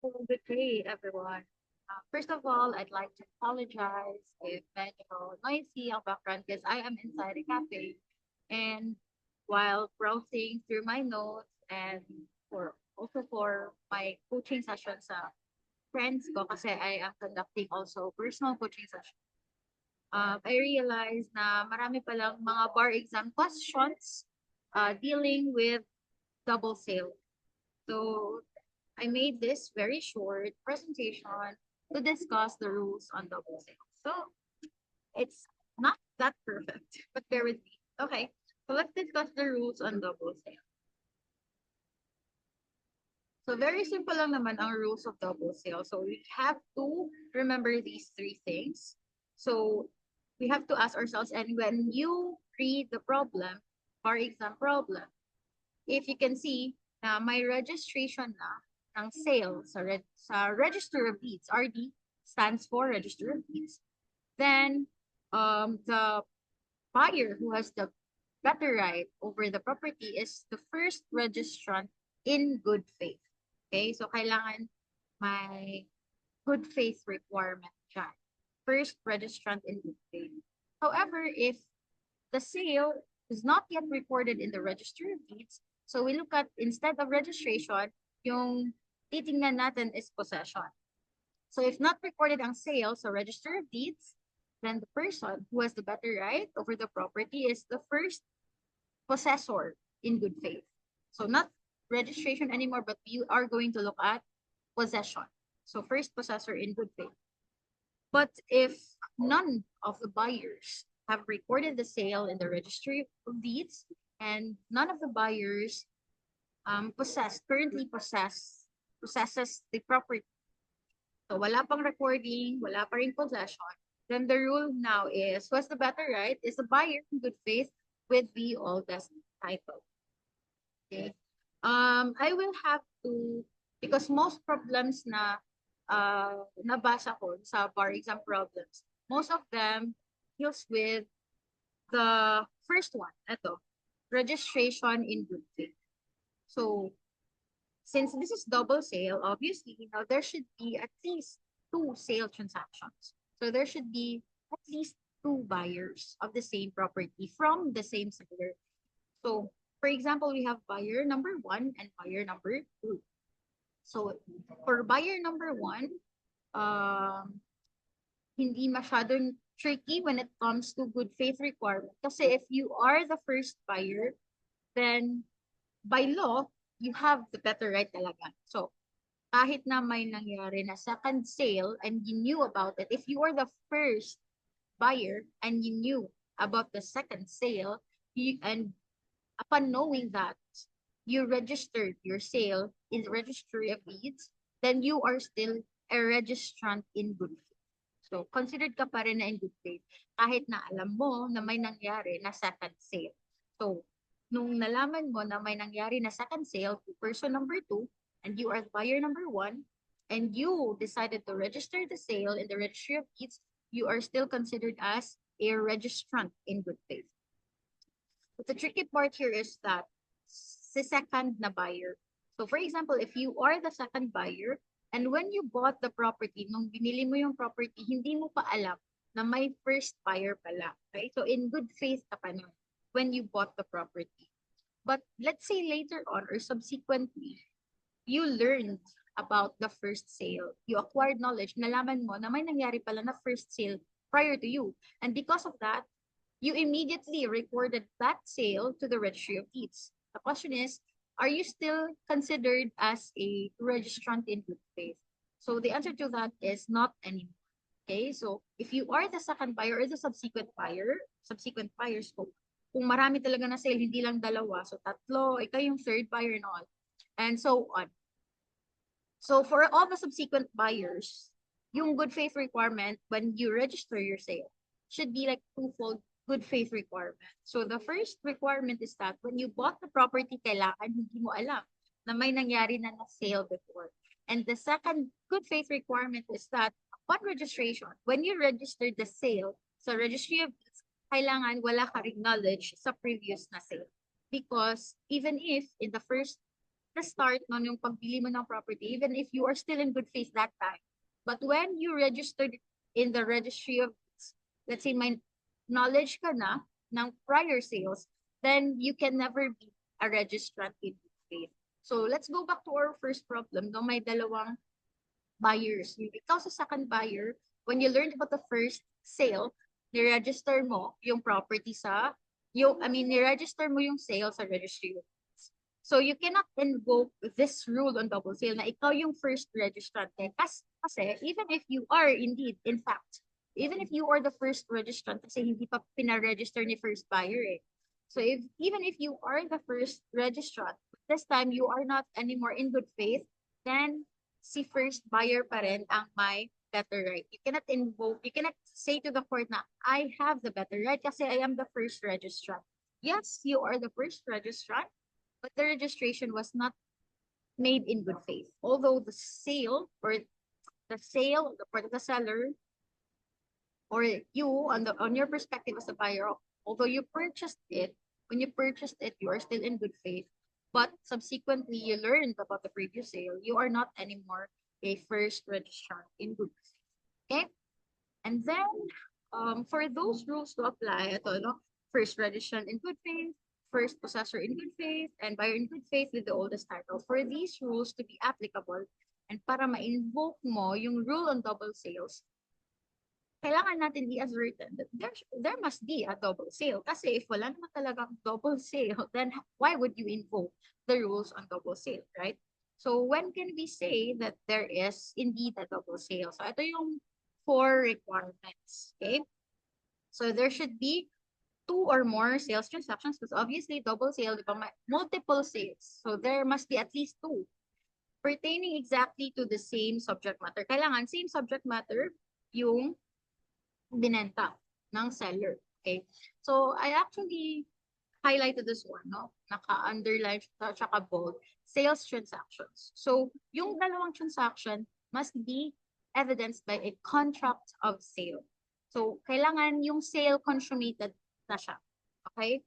Well, good day, everyone. First of all, I'd like to apologize if medyo noisy ang background because I am inside a cafe. And while browsing through my notes and for my coaching sessions sa friends ko kasi I am conducting also personal coaching session. I realized na marami palang mga bar exam questions dealing with double sale. So I made this very short presentation to discuss the rules on double sales. So it's not that perfect, but bear with me. Okay, so let's discuss the rules on double sales. So very simple lang naman ang rules of double sale. So we have to remember these three things. So we have to ask ourselves, and when you read the problem, for exam problem, if you can see na may registration na ng sale sa Register of Deeds, RD stands for Register of Deeds, then the buyer who has the better right over the property is the first registrant in good faith. Okay, so kailangan may good faith requirement dyan. First registrant in good faith. However, if the sale is not yet recorded in the Register of Deeds, so we look at, instead of registration, yung titingnan natin is possession. So if not recorded ang sale sa Register of Deeds, then the person who has the better right over the property is the first possessor in good faith. So not registration anymore, but you are going to look at possession. So first possessor in good faith. But if none of the buyers have recorded the sale in the registry of deeds and none of the buyers possesses the property, so wala pang recording, wala pa rin possession, then the rule now is, what's the better right is the buyer in good faith with the oldest title. Okay. I will have to, because most problems na nabasa ko sa bar exam problems, most of them deals with the first one, ito, registration in good faith. So, since this is double sale, obviously, there should be at least two sale transactions. So there should be at least two buyers of the same property from the same seller. So, for example, we have buyer number one and buyer number two. So, for buyer number one, hindi masyadong tricky when it comes to good faith requirement. Kasi if you are the first buyer, then by law, you have the better right talaga. So, kahit na may nangyari na second sale and you knew about it, if you are the first buyer and you knew about the second sale, and upon knowing that you registered your sale in the registry of deeds, then you are still a registrant in good faith. So, considered ka pa rin na in good faith kahit na alam mo na may nangyari na second sale. So, nung nalaman mo na may nangyari na second sale to person number two, and you are buyer number one, and you decided to register the sale in the registry of deeds, you are still considered as a registrant in good faith. But the tricky part here is that the second na buyer. So for example, if you are the second buyer, and when you bought the property, nung binili mo yung property, hindi mo pa alam na may first buyer pala. Okay? So in good faith ka pa nun when you bought the property. But let's say later on or subsequently, you learned about the first sale. You acquired knowledge, nalaman mo na may nangyari pala na first sale prior to you. And because of that, you immediately recorded that sale to the registry of deeds. The question is, are you still considered as a registrant in good faith? So the answer to that is not anymore. Okay, so if you are the second buyer or the subsequent buyers ko, kung marami talaga na sale, hindi lang dalawa, so tatlo, ikaw yung third buyer and all, and so on. So for all the subsequent buyers, yung good faith requirement when you register your sale should be like twofold good faith requirement. So the first requirement is that when you bought the property, kailangan hindi mo alam na may nangyari na sale before. And the second good faith requirement is that upon registration, when you registered the sale sa registry of deeds, kailangan wala ka ring knowledge sa previous na sale. Because even if in the first the start no, yung pagbili mo ng property, even if you are still in good faith that time. But when you registered in the registry of, let's say, may knowledge ka na ng prior sales, then you can never be a registrant in good faith. So let's go back to our first problem. No, may dalawang buyers. Ikaw sa second buyer, when you learned about the first sale, ni-register mo yung property sa, ni-register mo yung sale sa registry. So you cannot invoke this rule on double sale na ikaw yung first registrant. Kasi even if you are indeed, in fact, even if you are the first registrant, kasi hindi pa pina-register ni first buyer eh. So even if you are the first registrant, this time you are not anymore in good faith, then si first buyer pa rin ang may better right. You cannot say to the court na, I have the better right kasi I am the first registrant. Yes, you are the first registrant, but the registration was not made in good faith. Although the sale on the part of the seller, or you on your perspective as a buyer, although you purchased it, when you purchased it, you are still in good faith. But subsequently, you learned about the previous sale, you are not anymore a first registrant in good faith. Okay? And then, for those rules to apply, ito, no? First registrant in good faith, first possessor in good faith, and buyer in good faith with the oldest title. For these rules to be applicable, and para ma-invoke mo yung rule on double sales, kailangan natin i-ascertain that there must be a double sale. Kasi if wala naman talagang double sale, then why would you invoke the rules on double sale, right? So when can we say that there is indeed a double sale? So ito yung 4 requirements, okay? So there should be 2 or more sales transactions because obviously double sale, di ba, multiple sales. So there must be at least 2 pertaining exactly to the same subject matter. Kailangan same subject matter yung binenta ng seller. Okay? So, I actually highlighted this one, no? Naka-underline tsaka bold, sales transactions. So, yung dalawang transaction must be evidenced by a contract of sale. So, kailangan yung sale consummated na siya. Okay?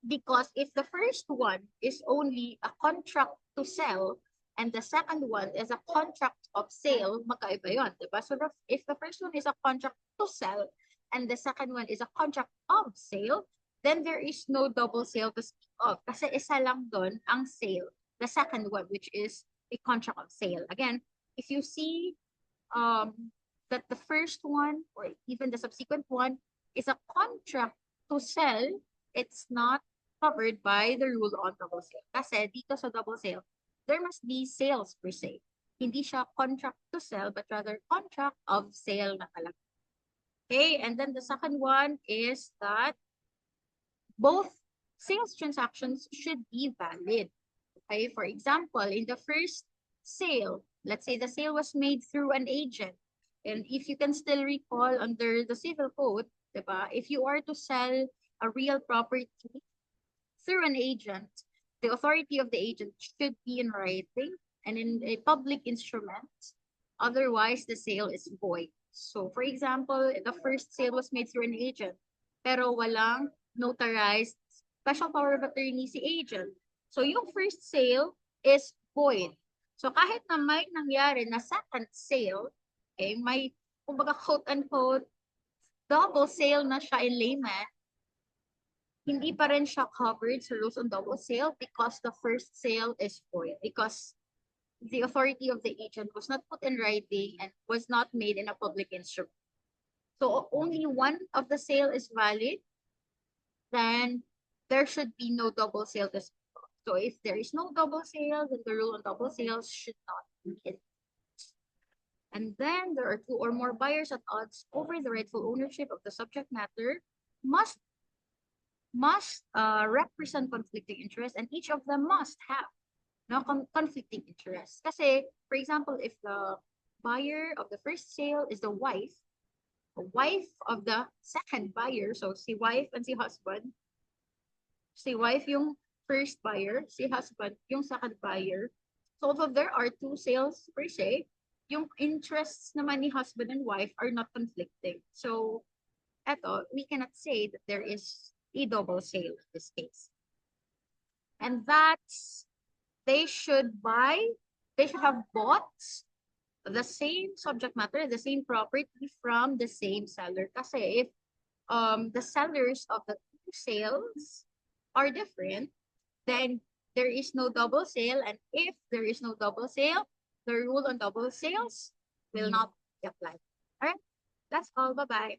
Because if the first one is only a contract to sell, and the second one is a contract of sale, magkaiba yun, diba? So if the first one is a contract to sell, and the second one is a contract of sale, then there is no double sale to speak of. Kasi isa lang doon ang sale. The second one, which is a contract of sale. Again, if you see that the first one, or even the subsequent one, is a contract to sell, it's not covered by the rule on double sale. Kasi dito sa double sale, there must be sales per se. Hindi siya contract to sell, but rather contract of sale na talaga. Okay, and then the second one is that both sales transactions should be valid. Okay, for example, in the first sale, let's say the sale was made through an agent. And if you can still recall under the civil code, diba, if you are to sell a real property through an agent, the authority of the agent should be in writing and in a public instrument. Otherwise, the sale is void. So, for example, the first sale was made through an agent, pero walang notarized special power of attorney si agent. So, yung first sale is void. So, kahit na may nangyari na second sale, okay, may, kumbaga quote-unquote, double sale na siya in layman, hindi pa rin siya covered sa rules on double sale because the first sale is void. Because the authority of the agent was not put in writing and was not made in a public instrument. So only one of the sale is valid, then there should be no double sale to speak of. So if there is no double sale, then the rule on double sales should not be in. And then there are 2 or more buyers at odds over the rightful ownership of the subject matter must represent conflicting interests, and each of them must have no conflicting interests. Kasi, for example, if the buyer of the first sale is the wife of the second buyer, so si wife and si husband, si wife yung first buyer, si husband yung second buyer. So although there are 2 sales per se, yung interests naman ni husband and wife are not conflicting. So, eto, we cannot say that there is a double sale in this case. And that's, they should have bought the same subject matter, the same property from the same seller. Kasi if the sellers of the two sales are different, then there is no double sale. And if there is no double sale, the rule on double sales will not be applied. All right, that's all. Bye bye.